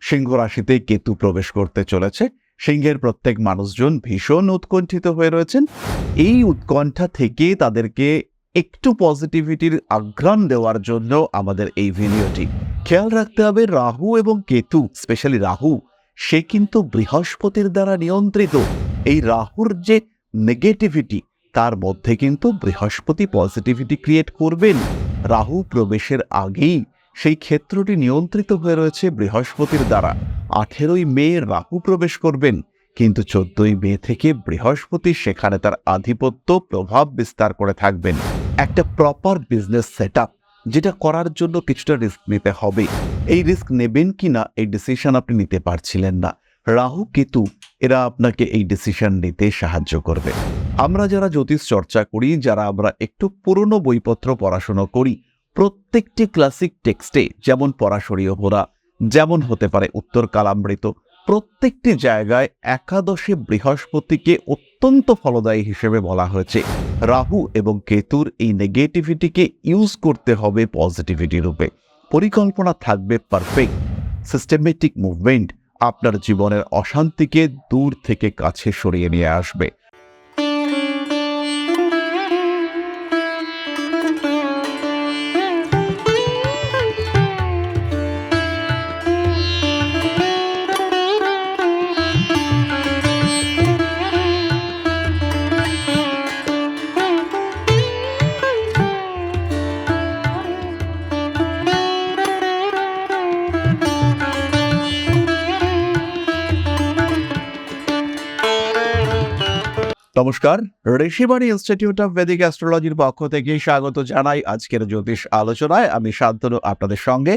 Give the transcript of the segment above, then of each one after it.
সিংহ রাশিতে কেতু প্রবেশ করতে চলেছে। সিংহের প্রত্যেক মানুষজন ভীষণ উৎকণ্ঠিত হয়ে রয়েছেন। এই উৎকণ্ঠা থেকে তাদেরকে একটু পজিটিভিটির আঘ্রাণ দেওয়ার জন্য আমাদের এই ভিডিওটি। খেয়াল রাখতে হবে, রাহু এবং কেতু, স্পেশালি রাহু, সে কিন্তু বৃহস্পতির দ্বারা নিয়ন্ত্রিত। এই রাহুর যে নেগেটিভিটি, তার মধ্যে কিন্তু বৃহস্পতি পজিটিভিটি ক্রিয়েট করবেন। রাহু প্রবেশের আগেই সেই ক্ষেত্রটি নিয়ন্ত্রিত হয়ে রয়েছে বৃহস্পতির দ্বারা। 18ই মে রাহু প্রবেশ করবেন, কিন্তু 14ই মে থেকে বৃহস্পতি সেখানে তার আধিপত্য প্রভাব বিস্তার করে থাকবেন। একটা প্রপার বিজনেস সেটআপ, যেটা করার জন্য কিছুটা রিস্ক নিতে হবে। এই রিস্ক নেবেন কিনা এই ডিসিশন আপনি নিতে পারছিলেন না। রাহু কেতু এরা আপনাকে এই ডিসিশন নিতে সাহায্য করবে। আমরা যারা জ্যোতিষ চর্চা করি, যারা আমরা একটু পুরনো বইপত্র পড়াশোনা করি, প্রত্যেকটি ক্লাসিক টেক্সটে, যেমন পরাশরীয় হোরা, যেমন হতে পারে উত্তর কালামৃত, প্রত্যেকটি জায়গায় একাদশে বৃহস্পতিকে অত্যন্ত ফলদায়ী হিসেবে বলা হয়েছে। রাহু এবং কেতুর এই নেগেটিভিটিকে ইউজ করতে হবে পজিটিভিটি রূপে। পরিকল্পনা থাকবে পারফেক্ট। সিস্টেমেটিক মুভমেন্ট আপনার জীবনের অশান্তিকে দূর থেকে কাছে সরিয়ে নিয়ে আসবে। নমস্কার, ঋষিবাণী ইনস্টিটিউট অফ ভেদিক অ্যাস্ট্রোলজির পক্ষ থেকে স্বাগত জানাই আজকের জ্যোতিষ আলোচনায়। আমি শান্তনু আপনাদের সঙ্গে।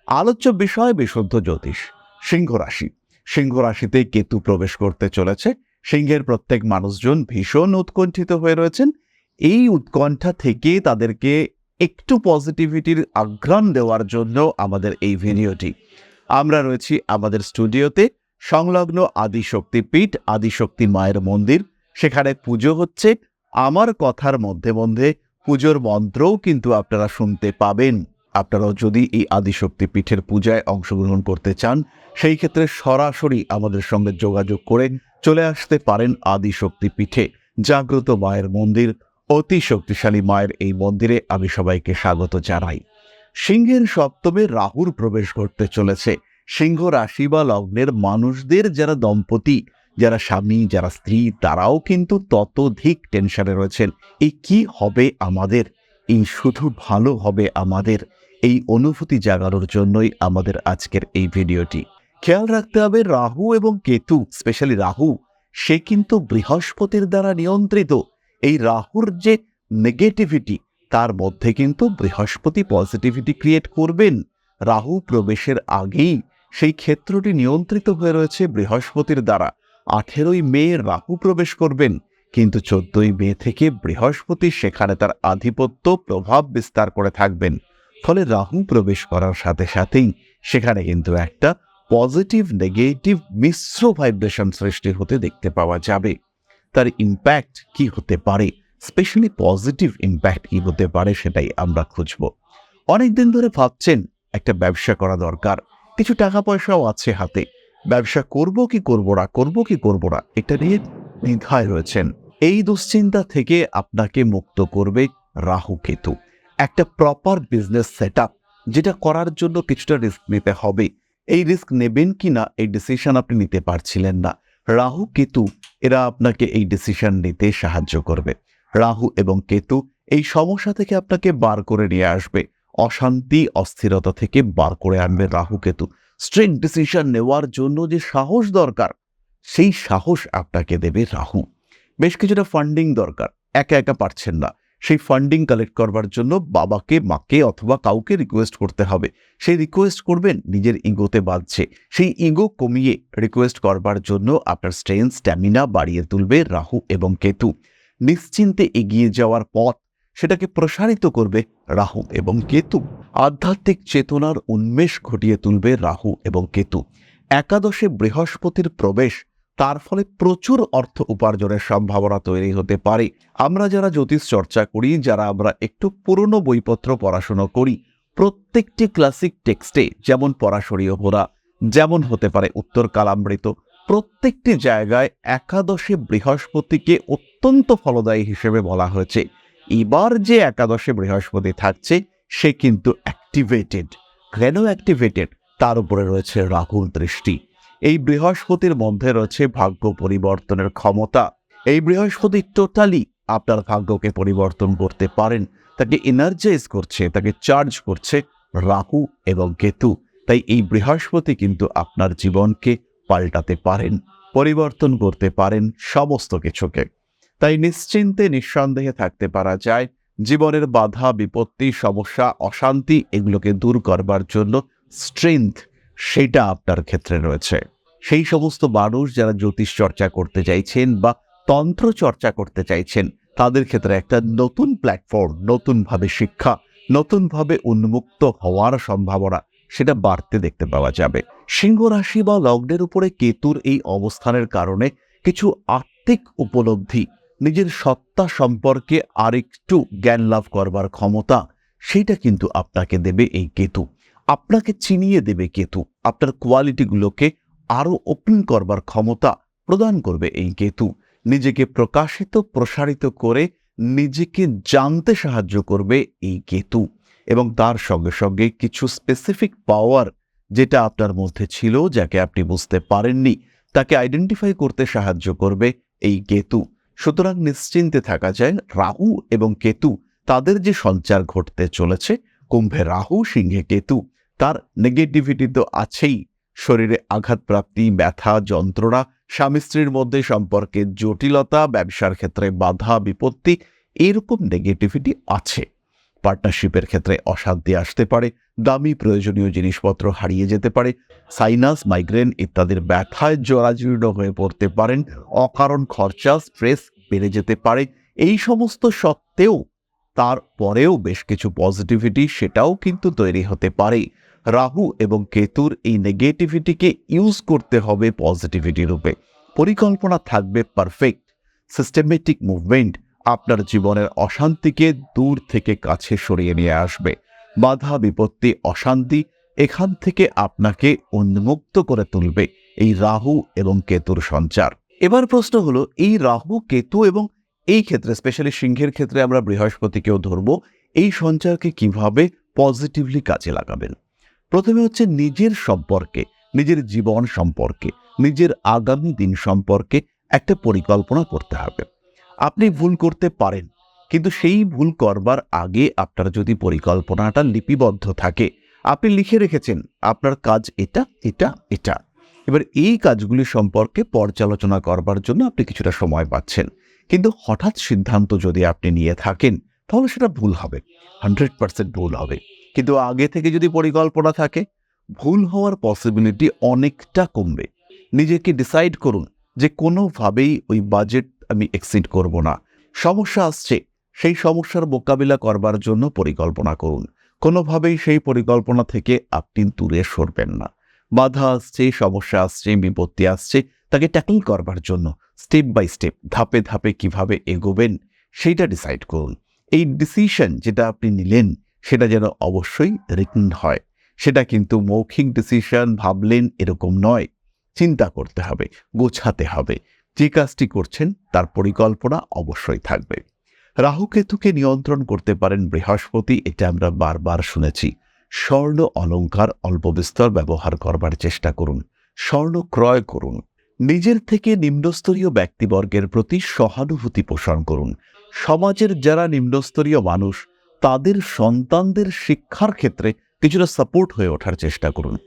আলোচ্য বিষয় বিশুদ্ধ জ্যোতিষ। সিংহ রাশি। সিংহ রাশিতে কেতু প্রবেশ করতে চলেছে। সিংহের প্রত্যেক মানুষজন ভীষণ উৎকণ্ঠিত হয়ে রয়েছেন। এই উৎকণ্ঠা থেকে তাদেরকে একটু পজিটিভিটির আঘ্রাণ দেওয়ার জন্য আমাদের এই ভিডিওটি। আমরা রয়েছি আমাদের স্টুডিওতে, সংলগ্ন আদিশক্তি পীঠ, আদিশক্তি মায়ের মন্দির। সেখানে পুজো হচ্ছে। আমার কথার মধ্যে মধ্যে পুজোর মন্ত্রও কিন্তু আপনারা শুনতে পাবেন। আপনারাও যদি এই আদিশক্তি পীঠের পূজায় অংশগ্রহণ করতে চান, সেই ক্ষেত্রে সরাসরি আমাদের সঙ্গে যোগাযোগ করে চলে আসতে পারেন আদিশক্তি পীঠে। জাগ্রত মায়ের মন্দির, অতি শক্তিশালী মায়ের এই মন্দিরে আমি সবাইকে স্বাগত জানাই। সিংহের সপ্তমে রাহুর প্রবেশ করতে চলেছে। সিংহ রাশি বা লগ্নের মানুষদের, যারা দম্পতি, যারা স্বামী, যারা স্ত্রী, তারাও কিন্তু ততোধিক টেনশনে রয়েছেন। এই কি হবে আমাদের, এই শুধু ভালো হবে আমাদের, এই অনুভূতি জাগানোর জন্যই আমাদের আজকের এই ভিডিওটি। খেয়াল রাখতে হবে, রাহু এবং কেতু, স্পেশালি রাহু, সে কিন্তু বৃহস্পতির দ্বারা নিয়ন্ত্রিত। এই রাহুর যে নেগেটিভিটি, তার মধ্যে কিন্তু বৃহস্পতি পজিটিভিটি ক্রিয়েট করবেন। রাহু প্রবেশের আগেই সেই ক্ষেত্রটি নিয়ন্ত্রিত হয়ে রয়েছে বৃহস্পতির দ্বারা। 18ই মে রাহু প্রবেশ করবেন, কিন্তু 14ই মে থেকে বৃহস্পতি সেখানে তার আধিপত্য প্রভাব বিস্তার করে থাকবেন। ফলে রাহু প্রবেশ করার সাথে সাথেই সেখানে কিন্তু একটা পজিটিভ নেগেটিভ মিশ্র ভাইব্রেশন সৃষ্টি হতে দেখতে পাওয়া যাবে। তার ইম্প্যাক্ট কি হতে পারে, স্পেশালি পজিটিভ ইম্প্যাক্ট কি হতে পারে, সেটাই আমরা খুঁজব। অনেকদিন ধরে ভাবছেন একটা ব্যবসা করা দরকার, কিছু টাকা পয়সাও আছে হাতে, ব্যবসা করব কি করব না, করব কি করব না, এটা নিয়ে দ্বিধায় রয়েছেন। এই দুশ্চিন্তা থেকে আপনাকে মুক্ত করবে রাহু কেতু। একটা প্রপার বিজনেস সেটআপ, যেটা করার জন্য কিছুটা রিস্ক নিতে হবে। এই রিস্ক নেবেন কিনা এই ডিসিশন আপনি নিতে পারছিলেন না। রাহু কেতু এরা আপনাকে এই ডিসিশন নিতে সাহায্য করবে। রাহু এবং কেতু এই সমস্যা থেকে আপনাকে বার করে নিয়ে আসবে। অশান্তি, অস্থিরতা থেকে বার করে আনবে রাহু কেতু। স্ট্রিক্ট ডিসিশন নেওয়ার জন্য যে সাহস দরকার, সেই সাহস আপনাকে দেবে রাহু। বেশ কিছুটা ফান্ডিং দরকার, একা একা পারছেন না, সেই ফান্ডিং কালেক্ট করবার জন্য বাবাকে, মাকে অথবা কাউকে রিকোয়েস্ট করতে হবে। সেই রিকোয়েস্ট করবেন, নিজের ইগোতে বাঁধছে, সেই ইগো কমিয়ে রিকোয়েস্ট করবার জন্য আপনার স্ট্রেংথ, স্ট্যামিনা বাড়িয়ে তুলবে রাহু এবং কেতু। নিশ্চিন্তে এগিয়ে যাওয়ার পথ, সেটাকে প্রসারিত করবে রাহু এবং কেতু। আধ্যাত্মিক চেতনার উন্মেষ ঘটিয়ে তুলবে রাহু এবং কেতু। একাদশে বৃহস্পতির প্রবেশ, তার ফলে প্রচুর অর্থ উপার্জনের সম্ভাবনা তৈরি হতে পারে। আমরা যারা জ্যোতিষ চর্চা করি, যারা আমরা একটু পুরনো বইপত্র পড়াশোনা করি, প্রত্যেকটি ক্লাসিক টেক্সটে, যেমন পরাশরীয় হোরা, যেমন হতে পারে উত্তর কালামৃত। প্রত্যেকটি জায়গায় একাদশে বৃহস্পতিকে অত্যন্ত ফলদায়ী হিসেবে বলা হয়েছে। এবার যে একাদশে বৃহস্পতি থাকছে সে কিন্তু অ্যাক্টিভেটেড। কেন অ্যাক্টিভেটেড? তার উপরে রয়েছে রাহুর দৃষ্টি। এই বৃহস্পতির মধ্যে রয়েছে ভাগ্য পরিবর্তনের ক্ষমতা। এই বৃহস্পতি টোটালি আপনার ভাগ্যকে পরিবর্তন করতে পারেন। তাকে এনার্জাইজ করছে, তাকে চার্জ করছে রাহু এবং কেতু। তাই এই বৃহস্পতি কিন্তু আপনার জীবনকে পাল্টাতে পারেন, পরিবর্তন করতে পারেন সমস্ত কিছুকে। তাই নিশ্চিন্তে নিঃসন্দেহে থাকতে পারা যায় জীবনের বাধা বিপত্তি সমস্যা অশান্তি এগুলোকে দূর করবার জন্য স্ট্রেংথ সেটা আপনার ক্ষেত্রে রয়েছে। সেই সমস্ত মানুষ যারা জ্যোতিষ চর্চা করতে চাইছেন বা তন্ত্র চর্চা করতে চাইছেন তাদের ক্ষেত্রে একটা নতুন প্ল্যাটফর্ম, নতুনভাবে শিক্ষা, নতুনভাবে উন্মুক্ত হওয়ার সম্ভাবনা সেটা বাড়তে দেখতে পাওয়া যাবে। সিংহ রাশি বা লগ্নের উপরে কেতুর এই অবস্থানের কারণে কিছু আত্মিক উপলব্ধি, নিজের সত্তা সম্পর্কে আরেকটু জ্ঞান লাভ করবার ক্ষমতা সেটা কিন্তু আপনাকে দেবে এই কেতু। আপনাকে চিনিয়ে দেবে কেতু। আপনার কোয়ালিটিগুলোকে আরো ওপেন করবার ক্ষমতা প্রদান করবে এই কেতু। নিজেকে প্রকাশিত প্রসারিত করে নিজেকে জানতে সাহায্য করবে এই কেতু। এবং তার সঙ্গে সঙ্গে কিছু স্পেসিফিক পাওয়ার যেটা আপনার মধ্যে ছিল, যাকে আপনি বুঝতে পারেননি, তাকে আইডেন্টিফাই করতে সাহায্য করবে এই কেতু। সুতরাং নিশ্চিন্তে থাকা যায় রাহু এবং কেতু তাদের যে সঞ্চার ঘটতে চলেছে, কুম্ভে রাহু সিংহে কেতু, তার নেগেটিভিটি তো আছেই। শরীরে আঘাতপ্রাপ্তি, ব্যথা, যন্ত্রণা, স্বামী স্ত্রীর মধ্যে সম্পর্কের জটিলতা, ব্যবসার ক্ষেত্রে বাধা বিপত্তি, এরকম নেগেটিভিটি আছে। পার্টনারশিপের ক্ষেত্রে অশান্তি আসতে পারে, দামি প্রয়োজনীয় জিনিসপত্র হারিয়ে যেতে পারে, সাইনাস মাইগ্রেন ইত্যাদির ব্যথায় জরাজীর্ণ হয়ে পড়তে পারেন, অকারণ খরচা স্ট্রেস বেড়ে যেতে পারে। এই সমস্ত সত্ত্বেও তারপরেও বেশ কিছু পজিটিভিটি সেটাও কিন্তু তৈরি হতে পারে। রাহু এবং কেতুর এই নেগেটিভিটিকে ইউজ করতে হবে পজিটিভিটি রূপে। পরিকল্পনা থাকবে পারফেক্ট, সিস্টেমেটিক মুভমেন্ট আপনার জীবনের অশান্তিকে দূর থেকে কাছে সরিয়ে নিয়ে আসবে। বাধা বিপত্তি অশান্তি এখান থেকে আপনাকে উন্মুক্ত করে তুলবে এই রাহু এবং কেতুর সঞ্চার। এবার প্রশ্ন হলো, এই রাহু কেতু এবং এই ক্ষেত্রে স্পেশালি সিংহের ক্ষেত্রে আমরা বৃহস্পতিকেও ধরবো, এই সঞ্চারকে কিভাবে পজিটিভলি কাজে লাগাবেন। প্রথমে হচ্ছে নিজের সম্পর্কে, নিজের জীবন সম্পর্কে, নিজের আগামী দিন সম্পর্কে একটা পরিকল্পনা করতে হবে। আপনি ভুল করতে পারেন, কিন্তু সেই ভুল করবার আগে আপনার যদি পরিকল্পনাটা লিপিবদ্ধ থাকে, আপনি লিখে রেখেছেন আপনার কাজ এটা এটা এটা, এবার এই কাজগুলি সম্পর্কে পর্যালোচনা করবার জন্য আপনি কিছুটা সময় পাচ্ছেন। কিন্তু হঠাৎ সিদ্ধান্ত যদি আপনি নিয়ে থাকেন তাহলে সেটা ভুল হবে, 100% ভুল হবে। কিন্তু আগে থেকে যদি পরিকল্পনা থাকে, ভুল হওয়ার পসিবিলিটি অনেকটা কমবে। নিজেকে ডিসাইড করুন যে কোনোভাবেই ওই বাজেট আমি এক্সিড করব না। সমস্যা আসছে, সেই সমস্যার মোকাবিলা করবার জন্য পরিকল্পনা করুন। কোনোভাবেই সেই পরিকল্পনা থেকে আপনি দূরে সরবেন না। বাধা আসছে, সমস্যা আসছে, বিপত্তি আসছে, তাকে ট্যাকল করবার জন্য স্টেপ বাই স্টেপ ধাপে ধাপে কিভাবে এগোবেন সেইটা ডিসাইড করুন। এই ডিসিশন যেটা আপনি নিলেন সেটা যেন অবশ্যই রিটেন হয়। সেটা কিন্তু মৌখিক ডিসিশন ভাবলেন এরকম নয়, চিন্তা করতে হবে, গোছাতে হবে। যে কাজটি করছেন তার পরিকল্পনা অবশ্যই থাকবে। রাহুকেতুকে নিয়ন্ত্রণ করতে পারেন বৃহস্পতি, এটা আমরা বারবার শুনেছি। স্বর্ণ অলংকার অল্প বিস্তর ব্যবহার করবার চেষ্টা করুন। স্বর্ণ ক্রয় করুন। নিজের থেকে নিম্নস্তরীয় ব্যক্তিবর্গের প্রতি সহানুভূতি পোষণ করুন। সমাজের যারা নিম্নস্তরীয় মানুষ তাদের সন্তানদের শিক্ষার ক্ষেত্রে কিছুটা সাপোর্ট হয়ে ওঠার চেষ্টা করুন।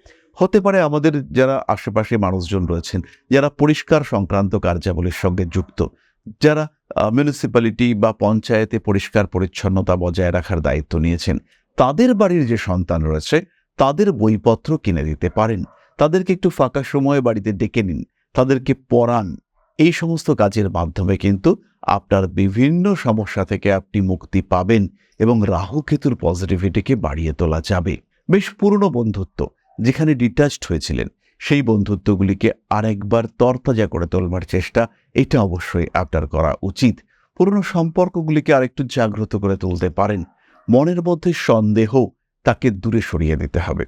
হতে পারে আমাদের যারা আশেপাশে মানুষজন রয়েছেন, যারা পরিষ্কার সংক্রান্ত কার্যাবলীর সঙ্গে যুক্ত, যারা মিউনিসিপ্যালিটি বা পঞ্চায়েতে পরিষ্কার পরিচ্ছন্নতা বজায় রাখার দায়িত্ব নিয়েছেন, তাদের বাড়ির যে সন্তান রয়েছে তাদের বইপত্র কিনে দিতে পারেন। তাদেরকে একটু ফাঁকা সময়ে বাড়িতে ডেকে নিন, তাদেরকে পড়ান। এই সমস্ত কাজের মাধ্যমে কিন্তু আপনার বিভিন্ন সমস্যা থেকে আপনি মুক্তি পাবেন এবং রাহু কেতুর পজিটিভিটিকে বাড়িয়ে তোলা যাবে। বেশ পুরনো বন্ধুত্ব যেখানে ডিটাচড হয়েছিলেন, সেই বন্ধুত্বগুলিকে আরেকবার তরতাজা করে তোলবার চেষ্টা এটা অবশ্যই আপনার করা উচিত। পুরনো সম্পর্কগুলিকে আরেকটু জাগ্রত করে তুলতে পারেন। মনের মধ্যে সন্দেহ তাকে দূরে সরিয়ে দিতে হবে।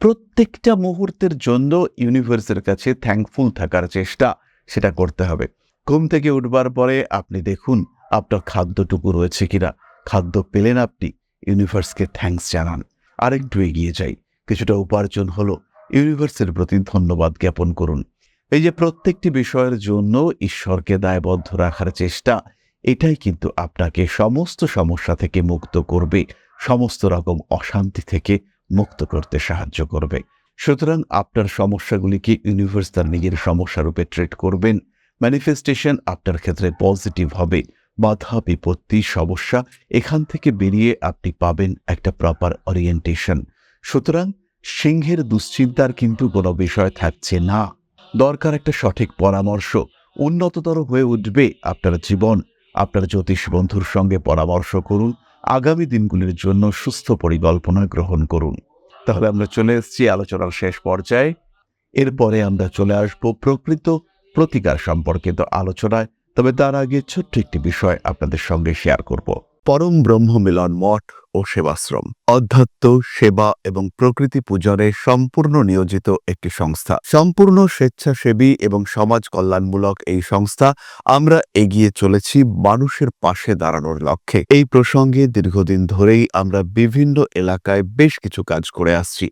প্রত্যেকটা মুহূর্তের জন্য ইউনিভার্সের কাছে থ্যাঙ্কফুল থাকার চেষ্টা সেটা করতে হবে। ঘুম থেকে উঠবার পরে আপনি দেখুন আপনার খাদ্যটুকু রয়েছে কিনা। খাদ্য পেলেন আপনি, ইউনিভার্সকে থ্যাঙ্কস জানান। আরেকটু এগিয়ে যাই, কিছুটা উপার্জন হলো, ইউনিভার্সের প্রতি ধন্যবাদ জ্ঞাপন করুন। এই যে প্রত্যেকটি বিষয়ের জন্য ঈশ্বরকে দায়বদ্ধ রাখার চেষ্টা, এটাই কিন্তু আপনাকে সমস্ত সমস্যা থেকে মুক্ত করবে, সমস্ত রকম অশান্তি থেকে মুক্ত করতে সাহায্য করবে। সুতরাং আপনার সমস্যাগুলিকে ইউনিভার্স তার নিজের সমস্যা রূপে ট্রিট করবেন। ম্যানিফেস্টেশন আপনার ক্ষেত্রে পজিটিভ হবে। বাধা বিপত্তি সমস্যা এখান থেকে বেরিয়ে আপনি পাবেন একটা প্রপার ওরিয়েন্টেশন। সুতরাং সিংহের দুশ্চিন্তার কিন্তু কোনো বিষয় থাকছে না। দরকার একটা সঠিক পরামর্শ। উন্নততর হয়ে উঠবে আপনার জীবন। আপনার জ্যোতিষ বন্ধুর সঙ্গে পরামর্শ করুন। আগামী দিনগুলির জন্য সুস্থ পরিকল্পনা গ্রহণ করুন। তাহলে আমরা চলে এসেছি আলোচনার শেষ পর্যায়ে। এরপরে আমরা চলে আসব প্রকৃত প্রতিকার সম্পর্কিত আলোচনায়। তবে তার আগে ছোট্ট একটি বিষয় আপনাদের সঙ্গে শেয়ার করব। পরম ব্রহ্ম মিলন মঠ ও সেবাশ্রম অধ্যাত্ম, সেবা এবং প্রকৃতি পূজনে সম্পূর্ণ নিয়োজিত একটি সংস্থা। সম্পূর্ণ স্বেচ্ছাসেবী এবং সমাজ কল্যাণমূলক এই সংস্থা আমরা এগিয়ে চলেছি মানুষের পাশে দাঁড়ানোর লক্ষ্যে। এই প্রসঙ্গে দীর্ঘদিন ধরেই আমরা বিভিন্ন এলাকায় বেশ কিছু কাজ করে আসছি।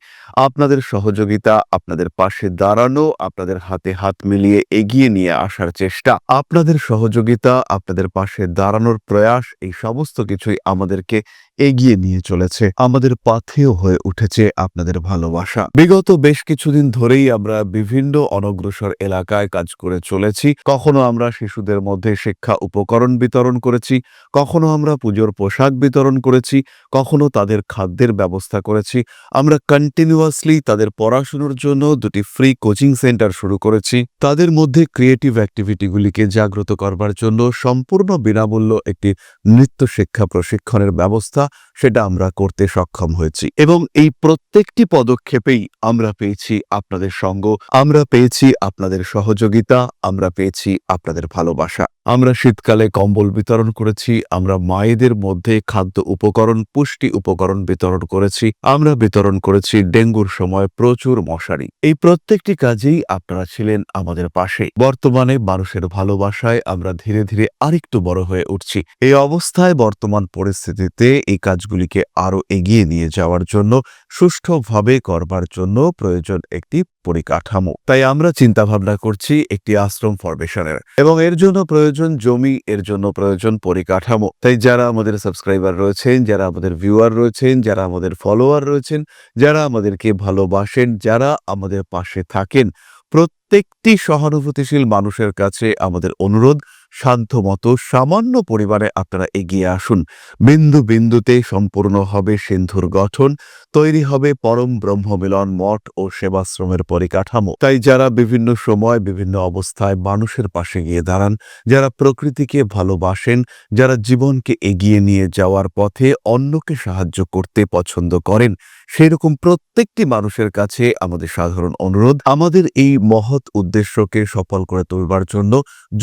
আপনাদের সহযোগিতা, আপনাদের পাশে দাঁড়ানো, আপনাদের হাতে হাত মিলিয়ে এগিয়ে নিয়ে আসার চেষ্টা, আপনাদের সহযোগিতা, আপনাদের পাশে দাঁড়ানোর প্রয়াস, এই সমস্ত কিছুই আমাদেরকে এগিয়ে নিয়ে চলেছে। আমাদের পাথেয় হয়ে উঠেছে আপনাদের ভালোবাসা। বিগত বেশ কিছুদিন ধরেই আমরা বিভিন্ন অনগ্রসর এলাকায় কাজ করে চলেছি। কখনো আমরা শিশুদের মধ্যে শিক্ষা উপকরণ বিতরণ করেছি, কখনো আমরা পুজোর পোশাক বিতরণ করেছি, কখনো তাদের খাদ্যের ব্যবস্থা করেছি। আমরা কন্টিনিউয়াসলি তাদের পড়াশোনার জন্য 2টি ফ্রি কোচিং সেন্টার শুরু করেছি। তাদের মধ্যে ক্রিয়েটিভ অ্যাক্টিভিটিগুলিকে জাগ্রত করবার জন্য সম্পূর্ণ বিনামূল্য একটি নৃত্য শিক্ষা প্রশিক্ষণের ব্যবস্থা সেটা আমরা করতে সক্ষম হয়েছি। এবং এই প্রত্যেকটি পদক্ষেপেই আমরা পেয়েছি আপনাদের সঙ্গ, আমরা পেয়েছি আপনাদের সহযোগিতা, আমরা পেয়েছি আপনাদের ভালোবাসা। আমরা শীতকালে কম্বল বিতরণ করেছি, আমরা মায়েদের মধ্যে খাদ্য উপকরণ, পুষ্টি উপকরণ বিতরণ করেছি, আমরা বিতরণ করেছি ডেঙ্গুর সময় প্রচুর মশারি। এই প্রত্যেকটি কাজেই আপনারা ছিলেন আমাদের পাশে। বর্তমানে মানুষের ভালোবাসায় আমরা ধীরে ধীরে আরেকটু বড় হয়ে উঠছি। এই অবস্থায় বর্তমান পরিস্থিতিতে এই কাজগুলিকে আরো এগিয়ে নিয়ে যাওয়ার জন্য, সুষ্ঠুভাবে করবার জন্য প্রয়োজন একটি পরিকাঠামো। তাই আমরা চিন্তা ভাবনা করছি একটি আশ্রম ফরমেশনের, এবং এর জন্য প্রয়োজন জমি, এর জন্য প্রয়োজন পরিকাঠামো। তাই যারা আমাদের সাবস্ক্রাইবার রয়েছেন, যারা আমাদের ভিউয়ার রয়েছেন, যারা আমাদের ফলোয়ার রয়েছেন, যারা আমাদেরকে ভালোবাসেন, যারা আমাদের পাশে থাকেন, প্রত্যেকটি সহানুভূতিশীল মানুষের কাছে আমাদের অনুরোধ, সাধ্যমতো সামান্য পরিমাণে আপনারা এগিয়ে আসুন। বিন্দু বিন্দুতে সম্পূর্ণ হবে সিন্ধুর গঠন, তৈরি হবে পরম ব্রহ্ম মিলন মঠ ও সেবাশ্রমের পরিকাঠামো। তাই যারা বিভিন্ন সময় বিভিন্ন অবস্থায় মানুষের পাশে গিয়ে দাঁড়ান, যারা প্রকৃতিকে ভালোবাসেন, যারা জীবনকে এগিয়ে নিয়ে যাওয়ার পথে অন্যকে সাহায্য করতে পছন্দ করেন, সেরকম প্রত্যেকটি মানুষের কাছে আমাদের সাধারণ অনুরোধ, আমাদের এই মহৎ উদ্দেশ্যকে সফল করে তুলবার জন্য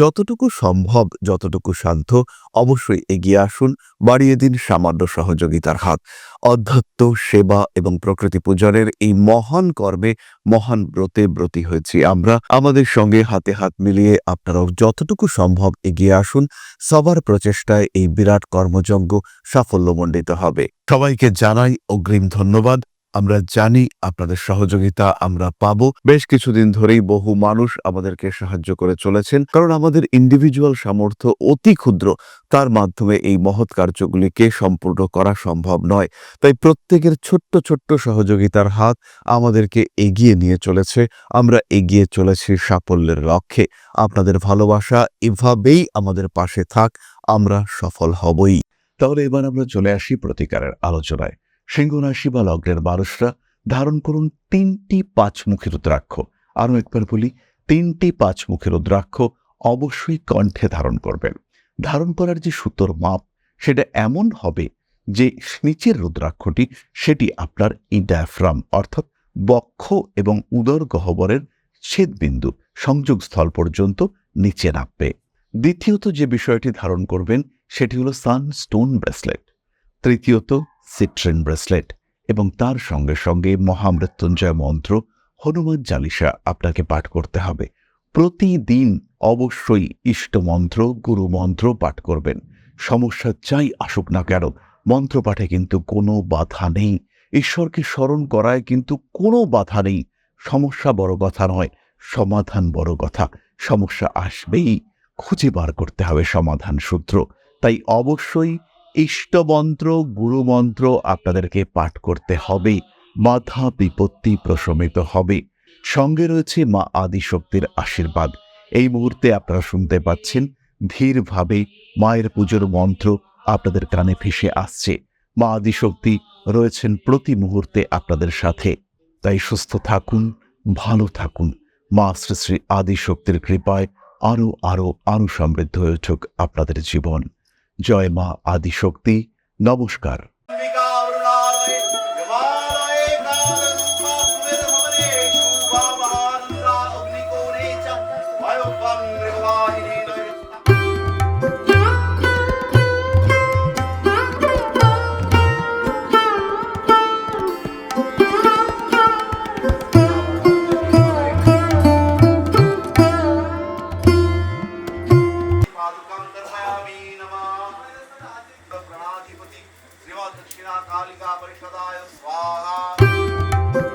যতটুকু সম্ভব, যতটুকু সাধ্য, অবশ্যই এগিয়ে আসুন, বাড়িয়ে দিন সামান্য সহযোগিতার হাত। অধ্যাত্ম, সেবা এবং প্রকৃতি পূজনের এই মহান কর্মে, মহান ব্রতে ব্রতী হয়েছি আমরা। আমাদের সঙ্গে হাতে হাত মিলিয়ে আপনারাও যতটুকু সম্ভব এগিয়ে আসুন। সবার প্রচেষ্টায় এই বিরাট কর্মযজ্ঞ সাফল্যমণ্ডিত হবে। সবাইকে জানাই অগ্রিম ধন্যবাদ। আমরা জানি আপনাদের সহযোগিতা আমরা পাবো। বেশ কিছুদিন ধরেই বহু মানুষ আমাদেরকে সাহায্য করে চলেছেন, কারণ আমাদের ইন্ডিভিজুয়াল সামর্থ্য অতি ক্ষুদ্র, তার মাধ্যমে এই মহৎ কার্যগুলিকে সম্পূর্ণ করা সম্ভব নয়। তাই প্রত্যেকের ছোট্ট ছোট্ট সহযোগিতার হাত আমাদেরকে এগিয়ে নিয়ে চলেছে। আমরা এগিয়ে চলেছি সাফল্যের লক্ষ্যে। আপনাদের ভালোবাসা এভাবেই আমাদের পাশে থাক, আমরা সফল হবই। তাহলে এবার আমরা চলে আসি প্রতিকারের আলোচনায়। সিংহ রাশি বা লগ্নের মানুষরা ধারণ করুন 3টি 5মুখী রুদ্রাক্ষ। আরও একবার বলি, 3টি 5মুখী রুদ্রাক্ষ অবশ্যই কণ্ঠে ধারণ করবেন। ধারণ করার যে সুতোর মাপ সেটা এমন হবে যে নিচের রুদ্রাক্ষটি সেটি আপনার ডায়াফ্রাম অর্থাৎ বক্ষ এবং উদর গহ্বরের ছেদবিন্দু সংযোগস্থল পর্যন্ত নিচে নামবে। দ্বিতীয়ত যে বিষয়টি ধারণ করবেন সেটি হলো সানস্টোন ব্রেসলেট। তৃতীয়ত সিট্রিন ব্রেসলেট এবং তার সঙ্গে সঙ্গে মহামৃত্যুঞ্জয় মন্ত্র, হনুমান চালিসা আপনাকে পাঠ করতে হবে। প্রতিদিন অবশ্যই ইষ্ট মন্ত্র, গুরু মন্ত্র পাঠ করবেন। সমস্যা যাই আসুক না কেন, মন্ত্র পাঠে কিন্তু কোনো বাধা নেই। ঈশ্বরকে স্মরণ করায় কিন্তু কোনো বাধা নেই। সমস্যা বড় কথা নয়, সমাধান বড় কথা। সমস্যা আসবেই, খুঁজে বার করতে হবে সমাধান সূত্র। তাই অবশ্যই ইষ্টমন্ত্র, গুরুমন্ত্র আপনাদেরকে পাঠ করতে হবে। বাধা বিপত্তি প্রশমিত হবে। সঙ্গে রয়েছে মা আদিশক্তির আশীর্বাদ। এই মুহূর্তে আপনারা শুনতে পাচ্ছেন ধীরভাবে মায়ের পুজোর মন্ত্র আপনাদের কানে ভেসে আসছে। মা আদিশক্তি রয়েছেন প্রতি মুহূর্তে আপনাদের সাথে। তাই সুস্থ থাকুন, ভালো থাকুন। মা শ্রী শ্রী আদিশক্তির কৃপায় আরো আরো আরো সমৃদ্ধ হয়ে উঠুক আপনাদের জীবন। জয় মা আদিশক্তি। নমস্কার। दक्षिणा कालिका परिषदाय स्वाहा।